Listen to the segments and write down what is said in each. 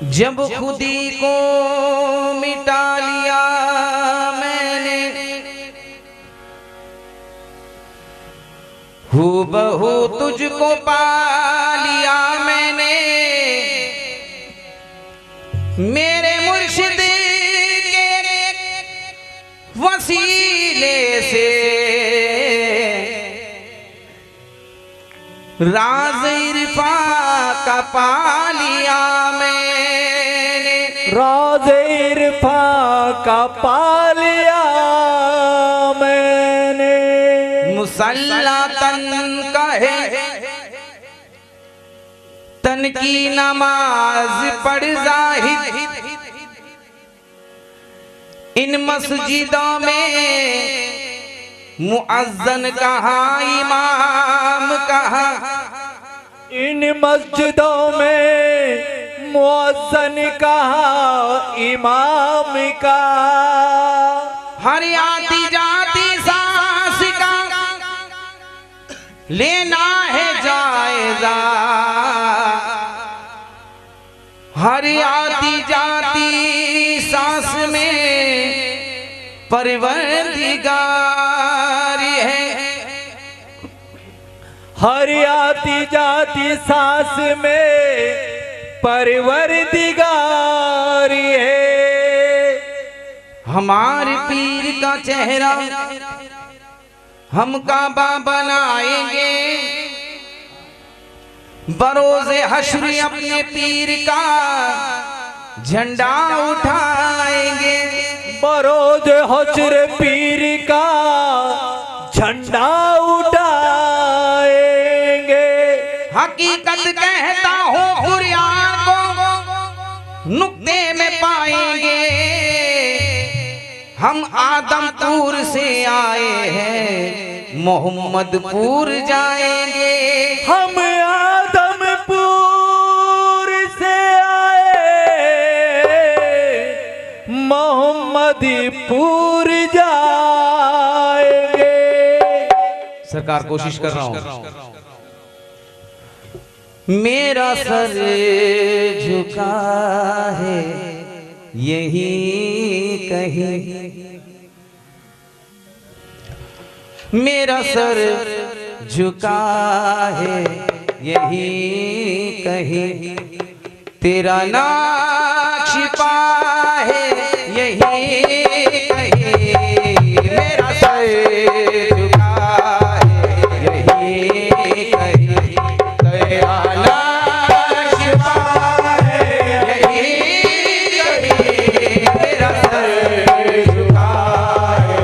जब खुदी को मिटा लिया मैंने, हूबहू तुझको पा लिया मैंने। मेरे मुर्शिद के वसीले से राज इरफा का पा लिया मैंने। राज इरफा का पा लिया मैंने। मुसल्ला तन का है, तन की नमाज पढ़ जाहिद। इन मस्जिदों में मुअज्जन कहा, इमाम कहा। इन मस्जिदों में मुअज्जन कहा, इमाम का। हर आती जाती सांस का लेना है जायजा। हर आती जाती सांस में परवरदिगार है। हर आती जाती सांस में परवरदिगार है। हमारे पीर का चेहरा हम काबा बनाएंगे। बरोज़े हश्र अपने पीर का झंडा उठाएंगे। बरोज़े हश्र पीर का झंडा उठाएंगे। हकीकत कहता हूँ कुरान को नुक्ते में पाएंगे। हम आदमपुर से आए हैं, मोहम्मदपुर जाएंगे। हम आदमपुर से आए, मोहम्मदपुर जाएंगे। सरकार कोशिश कर रहा हूँ। मेरा सर झुका है यही कहीं, मेरा सर झुका है यही कहीं। तेरा नाम छिपा है यही कहीं। मेरा सर झुका है यही कहीं। तेरा नाम छिपा है यही कहीं। मेरा सर झुका है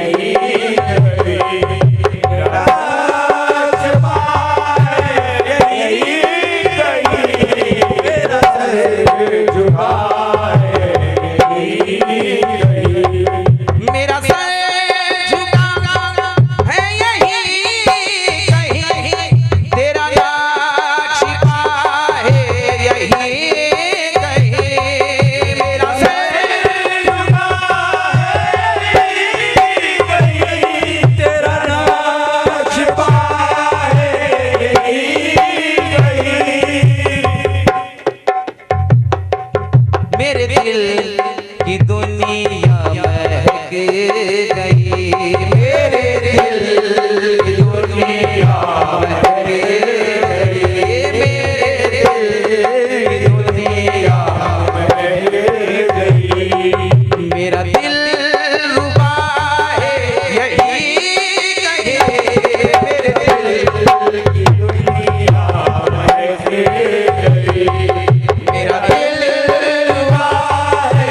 यही कहीं। तेरा नाम छिपा है यही कहीं। मेरा सर झुका है यही कहीं। मेरा सर झुका है यही कहीं। तेरा नाम छिपा है यही कहीं। मेरा सर झुका है यही कहीं। तेरा नाम छिपा है यही कहीं। मेरे दिल की दुनिया महक गई। मेरे दिल की दुनिया महक गई। मेरे दिल की दुनिया महक गई। मेरा दिल रुबा है यही कहीं। मेरे दिल की दुनिया महक गई। मेरा दिल रुबा है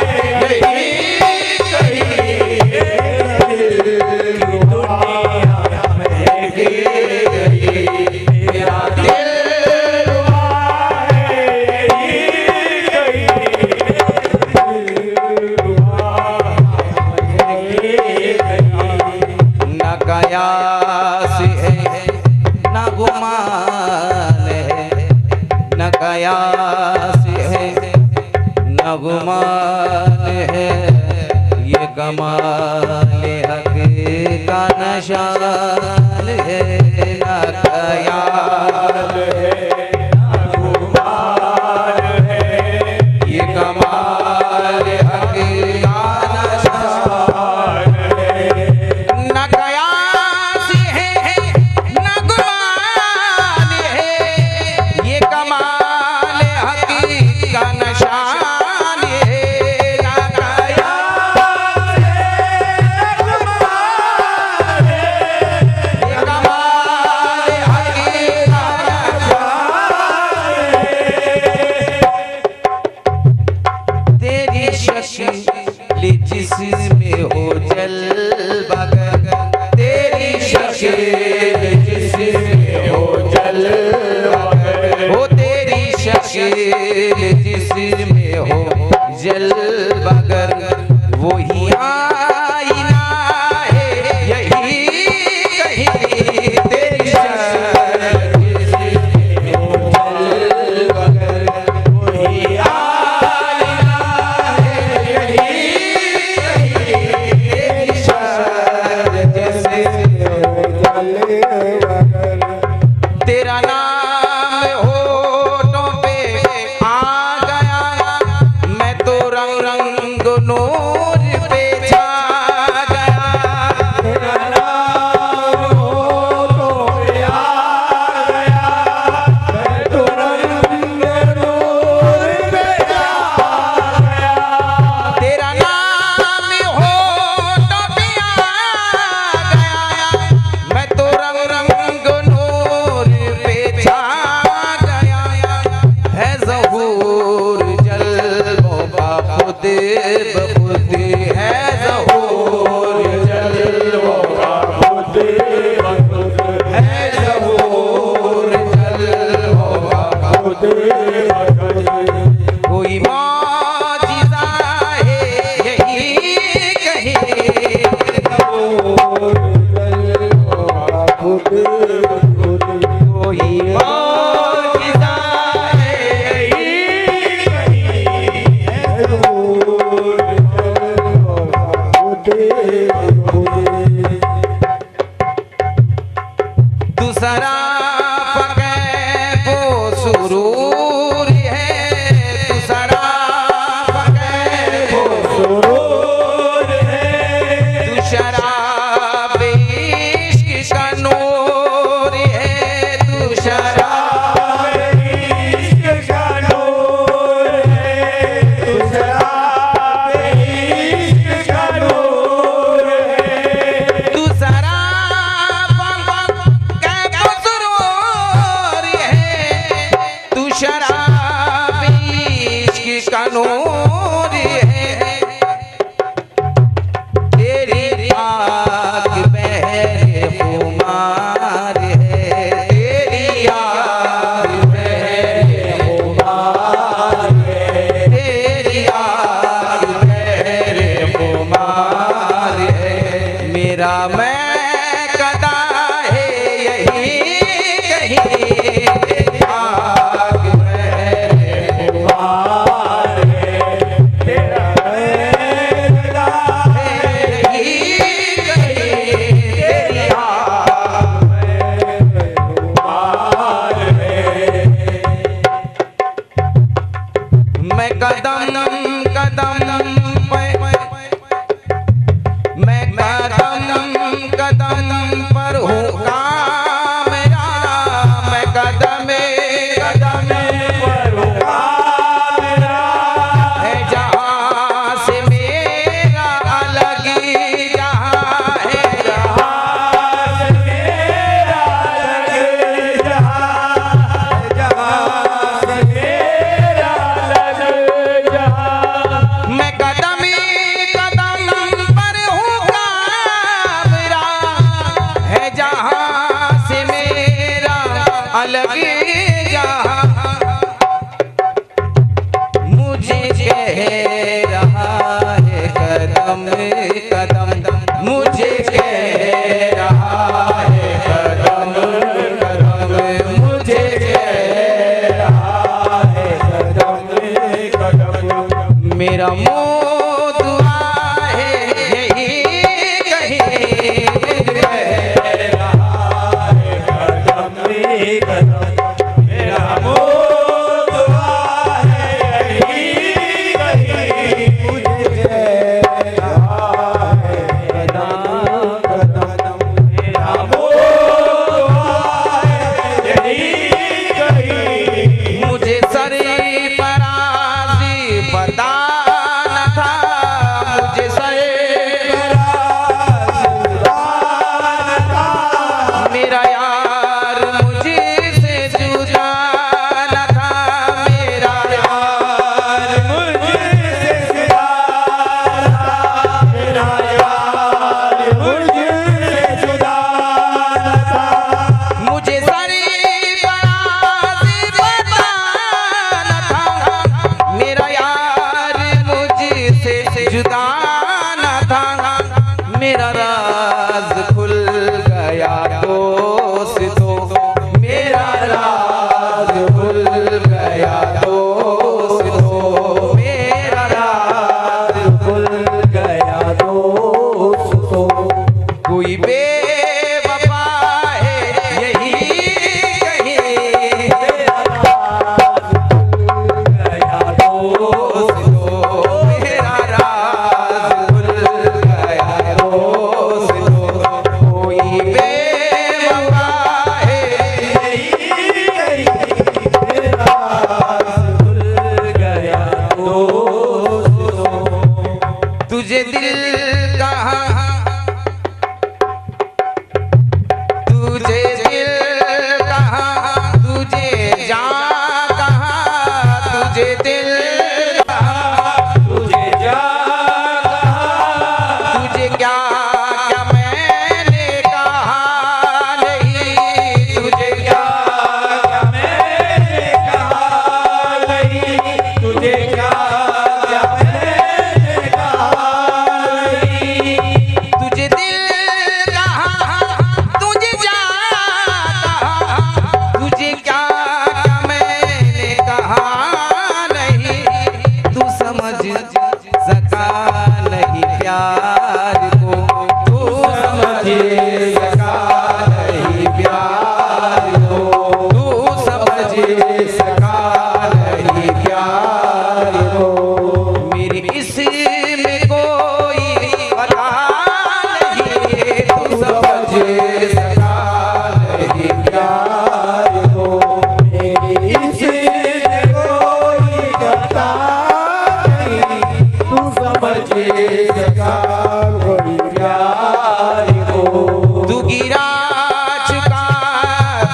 यही कहीं। दुनिया महक गई। मेरा दिल रुबा है यही कहीं। न कयास है न गुमान है। न कयास है न गुमान है। ये कमाल हक का निशान है। न कयास है न गुमान है। शकील जिसमें हो जल हो तेरी शकील जिसमें हो जल बगर वही आईना है यही कहीं तेरी शकील जिसमें हो जल बगर वही आईना है यही कहीं तेरी शकील जिसमें हो जल बगर तेरा नाम होठों पे आ गया मैं तो रंग रंग नूर पे छा गया तेरा नाम होठों पे आ गया मैं तो रंग नूर पे छा गया तेरा नाम होठों पे आ गया मैं तो रंग रंग नूर पे छा गया है ज़हूर जल्वों का खुद बखुद है ज़हूर जल्वों का खुद बखुद है ज़हूर जल्वों का खुद बखुद कोई मौजिज़ा है यही कहीं ज़हूर जल्वों का खुद बखुद कोई मौजिज़ा है यही कहीं ज़हूर जल्वों का खुद बखुद दूसरा वो सुरूर है दूसरा वो सुरूर है दूसरा इश्क का नूर है दूसरा इश्क का नूर है दूसरा इश्क का नूर है दूसरा तू शराब इश्क का नूर है तेरी आग बहरे खुमार है तेरी आग बहरे खुमार है तेरी आग बहरे खुमार है मेरा मैं कदा है यही कहीं आग बहरे खुमार है तेरा मैं कदा है यही कहीं तेरी आग बहरे खुमार है मैं कदम कदम मैं कदम कदम पर हूँ कामया मैं कदम कदम पर हूँ कामया है जहाँ से मेरा अलग जहाँ है जहाँ से मेरा अलग जहाँ से मेरा अलग जहाँ मैं कदम कदम पर हूँ कामया है जहाँ से मेरा अलग जहाँ मुझे कह रहा है कदम कदम मुझे कह रहा है कदम कदम मुझे कह रहा है कदम कदम मेरा मुँह दुआ है यही कहीं कह रहा है कदम कदम मेरा मुँह दुआ है यही कहीं मुझे कह रहा है कदम कदम मेरा मुँह दुआ है यही कहीं मुझे सरफराज़ी बता न तुझे दिल कहाँ, तुझे जान कहाँ, तुझे दिल कहाँ, तुझे जान कहाँ, तुझे क्या क्या मैंने कहा नहीं, तुझे क्या क्या मैंने कहा नहीं, तुझे क्या क्या मैंने कहा नहीं। तुझे दिल कहाँ, तुझे जान कहाँ, तुझे क्या क्या मैंने कहा नहीं, तू समझ सका नहीं प्यार को, तू समझ सका नहीं प्यार को, तू समझ सका नहीं प्यार को। मेरी इसमें कोई पता नहीं, तू समझ सका नहीं प्यार को। इसमें कोई पता नहीं, तू समझ सका कोई प्यार को। तू गिरा चुका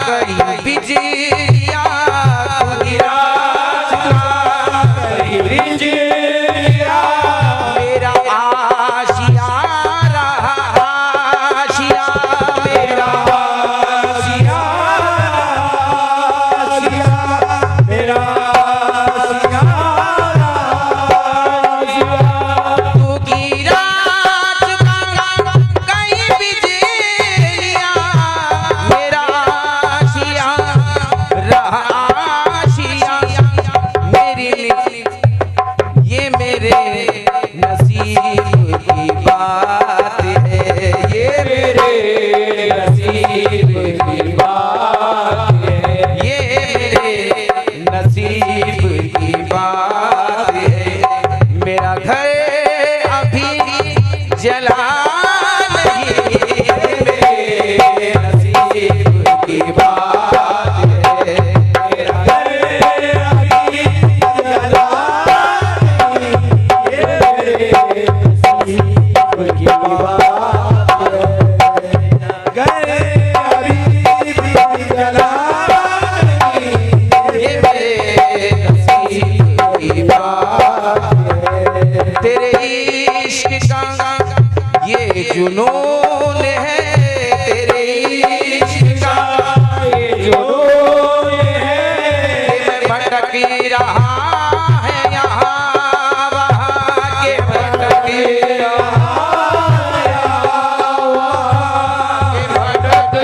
कई बिजलियां, तू गिरा चुका कई बिजलियाँ मेरा आशिया रहा, आशिया मेरा आशिया, आशिया, मेरा आशिया, आशिया। तू गिरा चुका कई बिजलियां मेरा आशिया रहा, आशिया मेरी ये मेरे नसीब की बात है, ये मेरे नसीब की बात है, ये मेरे नसीब की बात है। मेरा घर अभी जला नहीं, ये मेरे नसीब की बात है। मेरा घर अभी जला नहीं, ये मेरे नसीब की बात है। घर अभी भी जला नहीं, ये मेरे नसीब की बात है। तेरे इश्क का ये जुनून है, तेरे इश्क का ये जो ये है, मैं भटक रहा है यहाँ वहाँ के, भटक भटक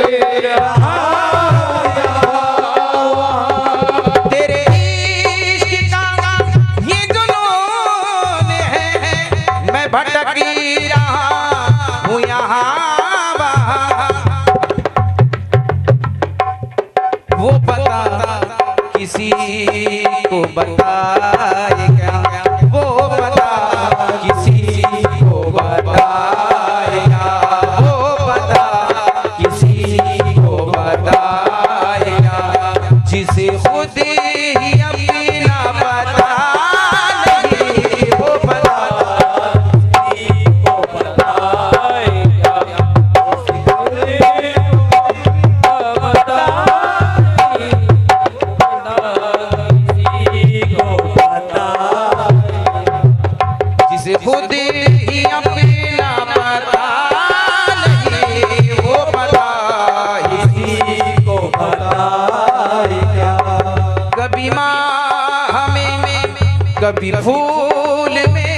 तेरे इश्क का ये जुनून है, मैं भटक रहा हूँ यहाँ वहाँ। वो पता किसी को बताएगा, वो पता किसी को बताएगा, वो पता किसी को बताएगा, जिसे खुद ही अपना पता नहीं, वो पता को बताएगा, जिसे खुद ही अपना पता नहीं, वो पता इसी को बताएगा। कभी माह में, कभी फूल में,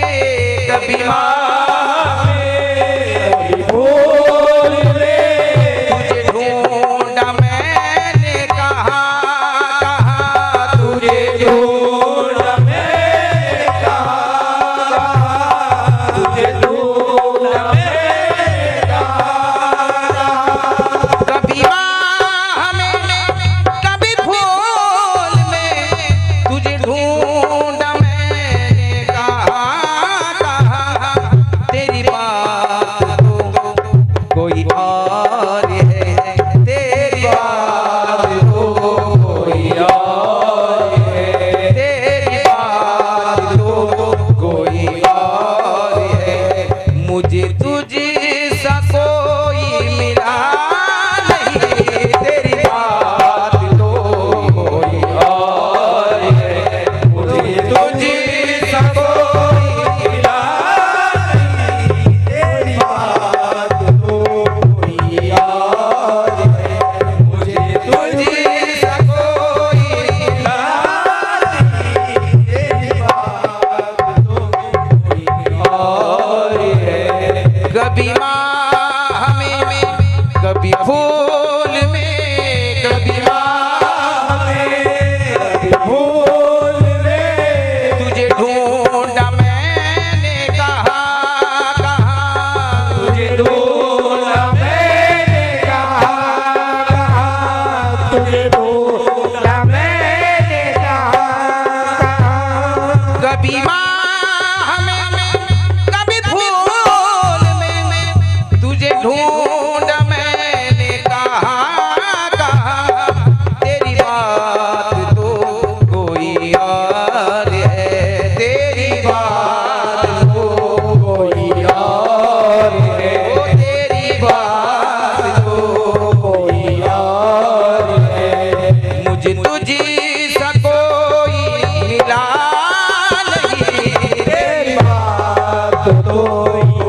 कभी माह में, फूल में तुझे ढूंढा मैंने कहाँ कहाँ, तुझे ढूंढा मैंने कहा, तुझे ढूंढा मैंने कहा। कभी माह में, कभी फूल में, तुझे ढूंढा मैंने कहाँ कहाँ, भूल में कभी भूल में तुझे ढूंढा मैंने कहाँ कहाँ तुझे ढूंढा मैंने कहाँ कहाँ तुझे ढूंढा मैंने कहाँ कहाँ कभी कभी भूल में तुझे ढूंढ मैंने कहाँ कहाँ तेरी बात तो कोई और है तेरी बात तो कोई और है तेरी बात तो कोई और है मुझे तुझी सा कोई मिला नहीं तेरी बात तो